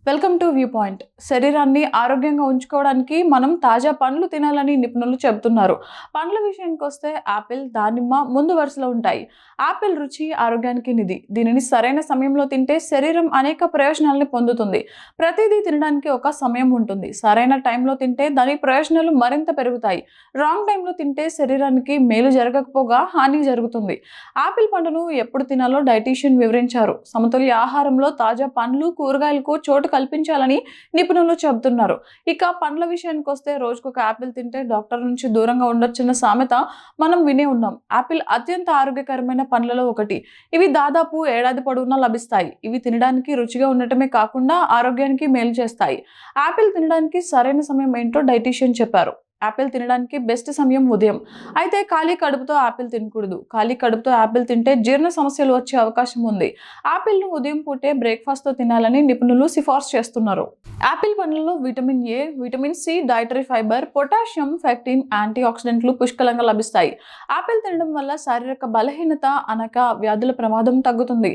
Welcome to view point. శరీరాన్ని ఆరోగ్యంగా ఉంచుకోవడానికి మనం తాజా పండ్లు తినాలని నిపుణులు చెబుతున్నారు. పండ్ల విషయానికి వస్తే ఆపిల్, దానిమ్మ ముందు వరుసలో ఉంటాయి. ఆపిల్ రుచి ఆరోగ్యానికి నిధి. దీనిని సరైన సమయంలో తింటే శరీరం అనేక ప్రయోజనాలను పొందుతుంది. ప్రతిదీ తినడానికి ఒక సమయం ఉంటుంది. సరైన టైంలో తింటే దాని ప్రయోజనాలు మరింత పెరుగుతాయి. రాంగ్ టైంలో తింటే శరీరానికి మేలు జరగకపోగా హాని జరుగుతుంది. ఆపిల్ పండును ఎప్పుడు తినాలో డైటీషియన్ వివరించారు. సమతుల్య ఆహారంలో తాజా పండ్లు, కూరగాయలకు చోటు కల్పించాలని నిపుణులు చెబుతున్నారు. ఇక పండ్ల విషయానికి వస్తే రోజుకొక ఆపిల్ తింటే డాక్టర్ నుంచి దూరంగా ఉండొచ్చన్న సామెత మనం వినే ఉన్నాం. ఆపిల్ అత్యంత ఆరోగ్యకరమైన పండ్లలో ఒకటి. ఇవి దాదాపు ఏడాది పొడవునా లభిస్తాయి. ఇవి తినడానికి రుచిగా ఉండటమే కాకుండా ఆరోగ్యానికి మేలు చేస్తాయి. ఆపిల్ తినడానికి సరైన సమయం ఏంటో డైటీషియన్ చెప్పారు. ఆపిల్ తినడానికి బెస్ట్ సమయం ఉదయం. అయితే ఖాళీ కడుపుతో ఆపిల్ తినకూడదు. ఖాళీ కడుపుతో ఆపిల్ తింటే జీర్ణ సమస్యలు వచ్చే అవకాశం ఉంది. ఆపిల్ను ఉదయం పూటే బ్రేక్ఫాస్ట్తో తినాలని నిపుణులు సిఫార్సు చేస్తున్నారు. ఆపిల్ పండ్లలో vitamin A, vitamin C, dietary fibre, potassium, pectin, anti ఆక్సిడెంట్లు పుష్కలంగా లభిస్తాయి. ఆపిల్ తినడం వల్ల శారీరక బలహీనత, అనక వ్యాధుల ప్రమాదం తగ్గుతుంది.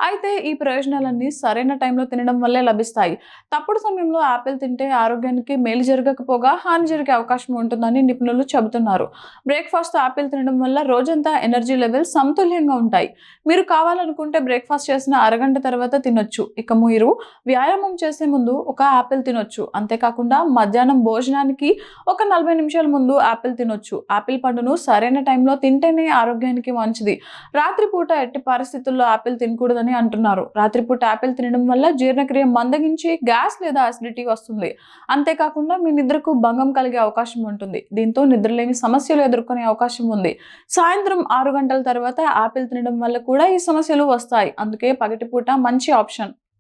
అయితే ఈ ప్రయోజనాలన్నీ సరైన టైంలో తినడం వల్లే లభిస్తాయి. తప్పుడు సమయంలో ఆపిల్ తింటే ఆరోగ్యానికి మేలు జరగకపోగా హాని జరిగే అవకాశం ఉంటుందని నిపుణులు చెబుతున్నారు. బ్రేక్ఫాస్ట్ ఆపిల్ తినడం వల్ల రోజంతా ఎనర్జీ లెవెల్స్ సమతుల్యంగా ఉంటాయి. మీరు కావాలనుకుంటే బ్రేక్ఫాస్ట్ చేసిన అరగంట తర్వాత తినొచ్చు. ఇక మీరు వ్యాయామం చేసే ముందు ఒక ఆపిల్ తినొచ్చు. అంతేకాకుండా మధ్యాహ్నం భోజనానికి ఒక 40 నిమిషాల ముందు ఆపిల్ తినొచ్చు. ఆపిల్ పండును సరైన టైంలో తింటేనే ఆరోగ్యానికి మంచిది. రాత్రిపూట ఎట్టి పరిస్థితుల్లో ఆపిల్ తినకూడదని అంటున్నారు. రాత్రిపూట ఆపిల్ తినడం వల్ల జీర్ణక్రియ మందగించి గ్యాస్ లేదా అసిడిటీ వస్తుంది. అంతేకాకుండా మీ నిద్రకు భంగం కలిగే అవకాశం ఉంటుంది. దీంతో నిద్రలేమి సమస్యలు ఎదుర్కొనే అవకాశం ఉంది. సాయంత్రం 6 గంటల తర్వాత ఆపిల్ తినడం వల్ల కూడా ఈ సమస్యలు వస్తాయి. అందుకే పగటిపూట మంచి ఆప్షన్.